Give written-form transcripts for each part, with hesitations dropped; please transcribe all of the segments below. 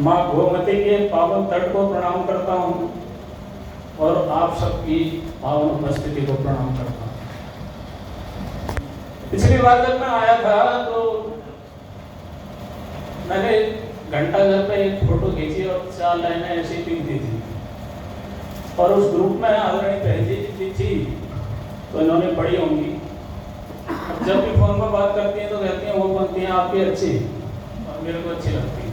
माँ गोमती के पावन तट को प्रणाम करता हूँ और आप सबकी पावन उपस्थिति को प्रणाम करता हूँ। पिछली बार जब मैं आया था तो मैंने घंटाघर पे एक फोटो खींची और 4 लाइनें ऐसी लिख दी थी और उस ग्रुप में आदरणीय बहन जी थी तो इन्होंने पढ़ी होंगी। जब भी फोन पर बात करती हैं तो कहती हैं वो पंक्तियां आपकी अच्छी और मेरे को अच्छी लगती हैं।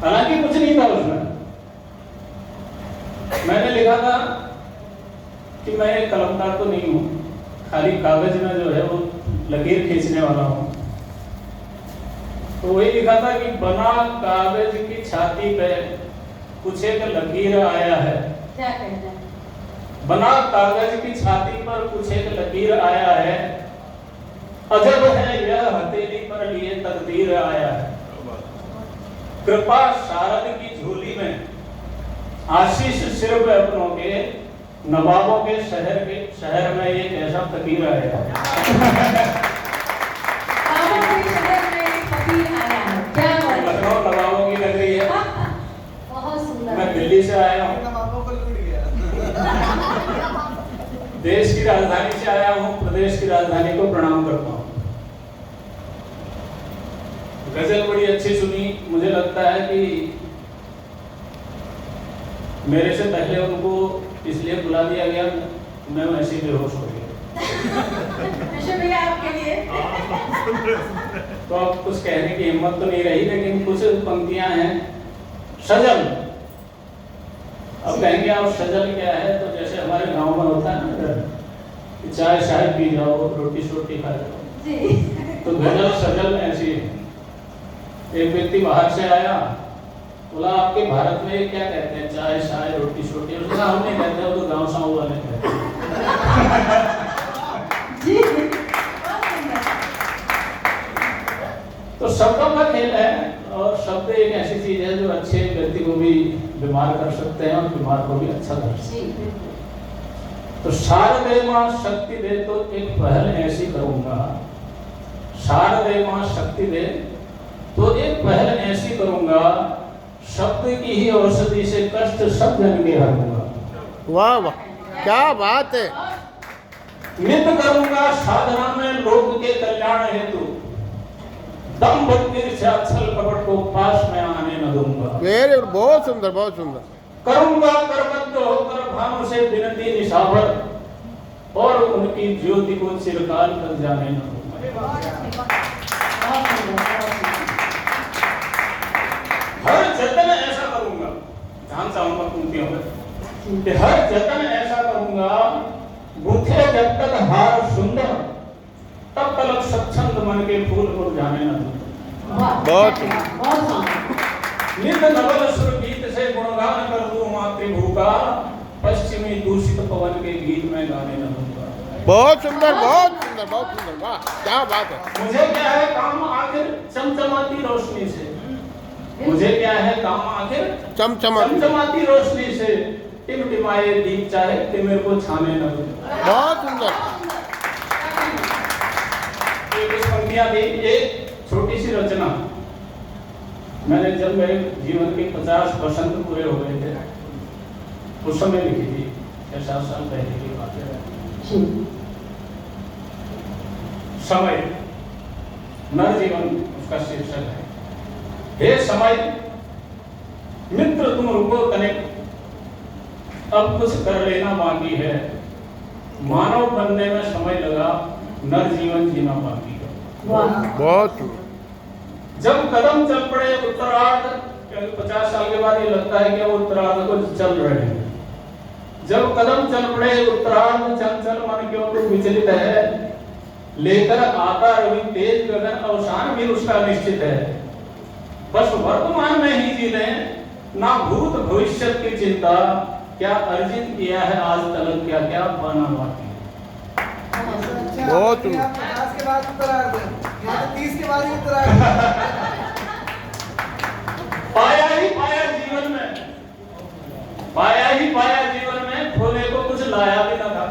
हालांकि कुछ नहीं था उसमें। मैंने लिखा था कि मैं एक कलमकार तो नहीं हूँ, खाली कागज में जो है वो लकीर खींचने वाला हूँ। तो वही लिखा था कि बना कागज की छाती पे कुछ एक लकीर आया है। क्या कहते हैं? बना कागज की छाती पर कुछ एक लकीर आया है, अजब है यह हथेली पर लिए तकदीर आया है। कृपा शारद की झोली में आशीष सिर पे अपनों के, नवाबों के शहर में एक ऐसा फकीर आया है। लखनऊ नवाबों की नगरी है। बहुत सुंदर। मैं दिल्ली से आया हूँ, देश की राजधानी से आया हूँ, प्रदेश की राजधानी को प्रणाम करता हूँ। गजल बड़ी अच्छी सुनी। मुझे लगता है कि मेरे से पहले उनको इसलिए बुला दिया गया, मैं वैसे ही बेहोश हो गया। भैया आपके लिए तो अब कुछ कहने की हिम्मत तो नहीं रही, लेकिन कुछ पंक्तियां हैं। सजल, अब कहेंगे आप सजल क्या है, तो जैसे हमारे गांव में होता है ना, चाय शाय पी जाओ, रोटी शोटी खा जाओ, तो गजल सजल ऐसी है। एक व्यक्ति बाहर से आया, बोला आपके भारत में क्या कहते हैं, चाय शाय रोटी शोटी? उसने कहा हम नहीं कहते, वो तो गाँव साँव वाले कहते हैं। तो शब्दों का खेल है और शब्द एक ऐसी चीज है जो अच्छे व्यक्ति को भी बीमार कर सकते हैं और बीमार को भी अच्छा कर सकते हैं। तो शारदे मां शक्ति दे तो एक पहल ऐसी करूंगा, शारदे मां शक्ति दे तो एक पहल ऐसी करूंगा, शब्द की ही औषधि से कष्ट सब जन के हरूंगा। वाह वाह, क्या बात है। नित करूंगा साधना में लोक के कल्याण हेतु, दम बत्तीर से छल कपट को पास में आने न दूंगा। वेरी, बहुत सुंदर, बहुत सुंदर। करूंगा करबद्ध होकर भानु से विनती निशावर, और उनकी ज्योति को चिरकाल तक जाने न दूंगा। हर जतन ऐसा करूंगा, ध्यान से आऊंगा पंक्तियों में, कि हर जतन ऐसा करूंगा, गुथे जब तक हार सुंदर, तब तक स्वच्छंद मन के फूल को जाने न दूंगा। बहुत नित नवल सुर गीत से गुणगान कर दूं मातृभू का, पश्चिमी दूषित पवन के गीत में गाने न दूंगा। बहुत सुंदर, बहुत सुंदर, बहुत सुंदर। वाह, क्या बात है। मुझे क्या है काम आखिर चमचमाती रोशनी से, मुझे क्या है काम आखिर चमचमाती रोशनी से, टिमटिमाए दीप चाहे कि मेरे को छाने न दूं। बहुत सुंदर। कुछ पंक्तियां थी, एक छोटी सी रचना मैंने जब मेरे जीवन के 50 वसंत पूरे हो गए थे उस समय लिखी थी, 6-7 साल पहले की बात है। समय, नर जीवन उसका शीर्षक है। हे समय मित्र तुम रुको तनिक, अब कुछ कर लेना बाकी है, मानव बनने में समय लगा, नर जीवन जीना बाकी है। बहुत। जब कदम चल पड़े उत्तरार्ध, 50 साल के बाद ये लगता है कि वो उत्तरार्ध को चल रहे हैं। जब कदम चल पड़े उत्तरार्ध, चंचल मन क्यों तो विचलित है, लेकर आता रवि तेज गगन, अवसान भी उसका निश्चित है। बस वर्तमान में ही जी लें, ना भूत भविष्य की चिंता, क्या अर्जित किया है आज तक, क्या क्या पाना बाकी। बहुत 50 के बाद उत्तरार्ध, यहाँ 30 के बाद ही उत्तरार्ध। पाया ही पाया जीवन में, पाया ही पाया जीवन में, खोने को कुछ लाया भी न था।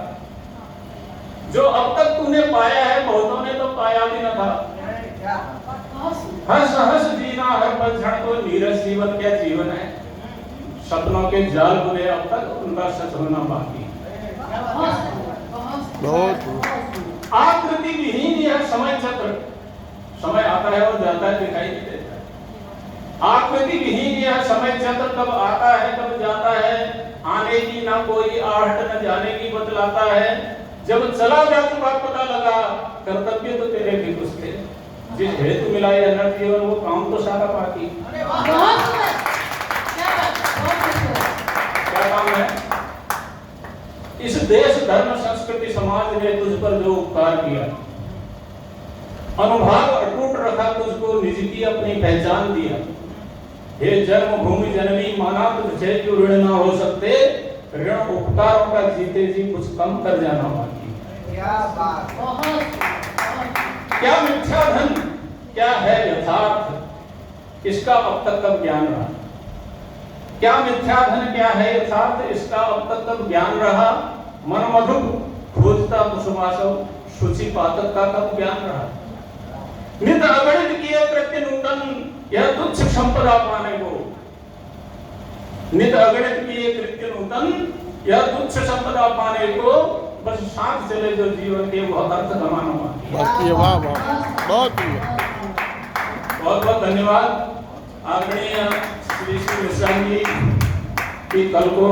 जो अब तक तूने पाया है बहुतों ने तो पाया भी न था। हंस हंस जीना हर पल क्षण तो नीरस जीवन क्या जीवन है। सपनों के जाल बुने अब तक उनका सच होना बाकी है। बहुत आकृति विहीन यह समय चक्र, समय आता है और जाता है, दिखाई नहीं देता। आकृति विहीन यह समय चक्र कब आता है कब जाता है, आने की ना कोई आहट न जाने की बतलाता है। जब चला जा चुका पता लगा, कर्तव्य तो तेरे भी कुछ थे। जिस हेतु मिला ये नर जीवन वो काम तो सारा बाकी। क्या काम है? इस देश धर्म संस्कृति समाज ने तुझ पर जो उपकार किया, अनुभाव अटूट रखा, तुझको निज की अपनी पहचान दिया। हे जन्मभूमि जननी, माना तुझसे जो ऋण ना हो सकते, ऋण उपकारों का जीते जी कुछ कम कर जाना बाकी। क्या बात। क्या मिथ्या धन क्या है यथार्थ, इसका अब तक कब ज्ञान रहा। क्या मिथ्या धन क्या है यथार्थ, इसका अब तक कब ज्ञान रहा। मन मधुप खोजता कुसुमासव, शुचि पातक का कब ज्ञान रहा। नित अगणित किए कृत्य नूतन, यह तुच्छ संपदा पाने को। नित अगणित किए कृत्य नूतन, यह तुच्छ संपदा पाने को। बस साथ चले जो जीवन के वह अर्थ कमाना बाकी। वाह वाह, बहुत बहुत बहुत धन्यवाद आदरणीय श्री श्री मिश्रा जी की कल को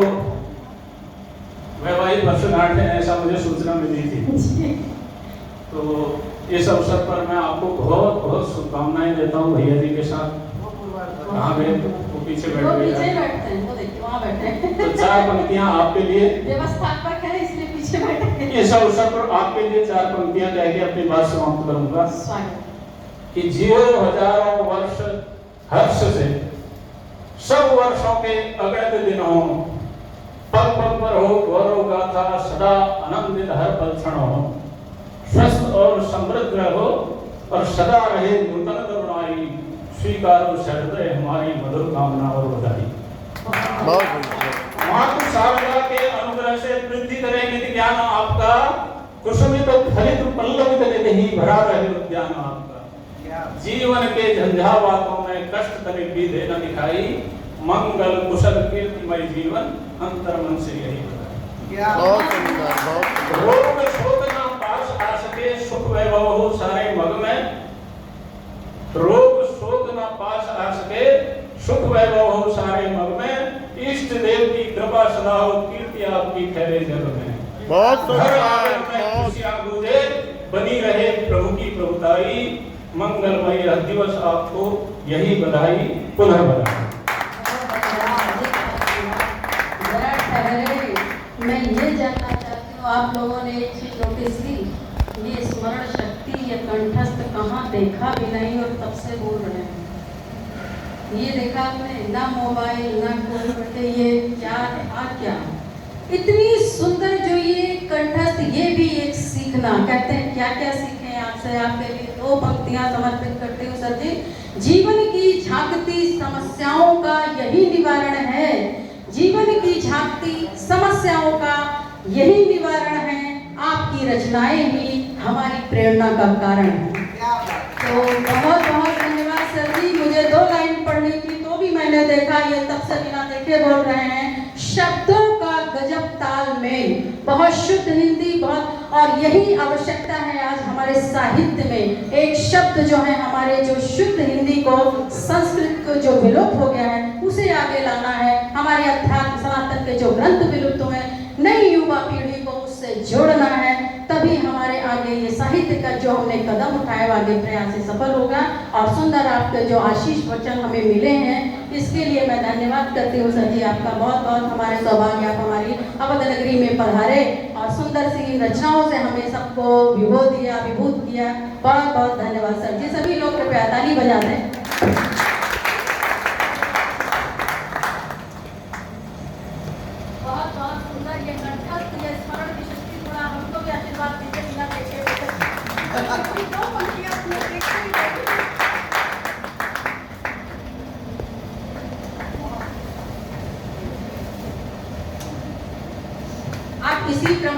वैवाहिक वर्षगांठ है, ऐसा मुझे सूचना मिली थी। तो इस अवसर पर मैं आपको बहुत बहुत शुभकामनाएं देता हूँ। भैया जी के साथ कहाँ गए? वो पीछे बैठ गए। तो 4 पंक्तियां आपके लिए, व्यवस्थापक है इसलिए पीछे बैठे। इस अवसर पर आपके लिए 4 पंक्तियां कह के अपनी बात समाप्त करूंगा। कि जियो हजारों वर्ष हर्ष से, सब वर्षों के अगणित दिन हो, पल पल पर हो गौरव गाथा, सदा आनंदित हर पल क्षण हो, स्वस्थ और समृद्ध रहो और सदा रहे नूतन करुणाई, स्वीकारो सहृदय हमारी मधुर कामना और बधाई। मातु शारदा के अनुग्रह से वृद्धि करे नित्य ज्ञान आपका, कुसुमित फलित पल्लवित निधि ही भरा रहे उद्यान आपका। जीवन के झंझावातों में कष्ट तनिक भी देना दिखाई, मंगल कुशल कीर्तिमय जीवन अंतर मन से यही बताए। रोग शोक ना पास आ सके, सुख वैभव हो सारे मग में। रोग शोक ना पास आ सके, सुख वैभव हो सारे मग में। इष्ट देव की कृपा सदा हो, कीर्ति आपकी ठहरे जग में। बहुत खुशियां गूंजे, बनी रहे प्रभु की प्रभुताई। मंगलमय यह दिवस आपको यही बधाई, पुनः बधाई। मैं ये जानना चाहती हूँ, आप लोगों ने एक चीज नोटिस की, ये स्मरण शक्ति या कंठस्थ कहाँ देखा भी नहीं और तब से बोल रहे हैं। ये देखा आपने, ना मोबाइल ना कोई बटे, ये क्या क्या इतनी सुंदर जो ये कंठस्थ, ये भी एक सीखना। कहते हैं क्या क्या सीखे आपसे। आपके लिए 2 पंक्तियां समर्पित करती हूँ सर जी। जीवन की झांकती समस्याओं का यही निवारण है, जीवन की झांकती समस्याओं का यही निवारण है, आपकी रचनाएं ही हमारी प्रेरणा का कारण है। तो बहुत बहुत धन्यवाद सर जी। मुझे 2 लाइन पढ़नी थी तो भी मैंने देखा, ये तब से बिना देखे बोल रहे हैं। शब्दों का गजब ताल में, बहुत शुद्ध हिंदी, बहुत, और यही आवश्यकता है आज हमारे साहित्य में। एक शब्द जो है हमारे, जो शुद्ध हिंदी को, संस्कृत को जो विलुप्त हो गया है उसे आगे लाना है। हमारे अध्यात्म सनातन के जो ग्रंथ विलुप्त हुए, नई युवा पीढ़ी को उससे जोड़ना है, तभी हमारे आगे ये साहित्य का जो हमने कदम उठाया वो आगे प्रयास से सफल होगा। और सुंदर आपके जो आशीष वचन हमें मिले हैं, इसके लिए मैं धन्यवाद करती हूँ सर जी आपका। बहुत बहुत हमारे सौभाग्य, आप हमारी अवध नगरी में पधारे और सुंदर सी रचनाओं से हमें सबको विभो दिया, विभूत किया। बहुत बहुत धन्यवाद सर जी। सभी लोग कृपया ताली बजा दें। आप इसी क्रम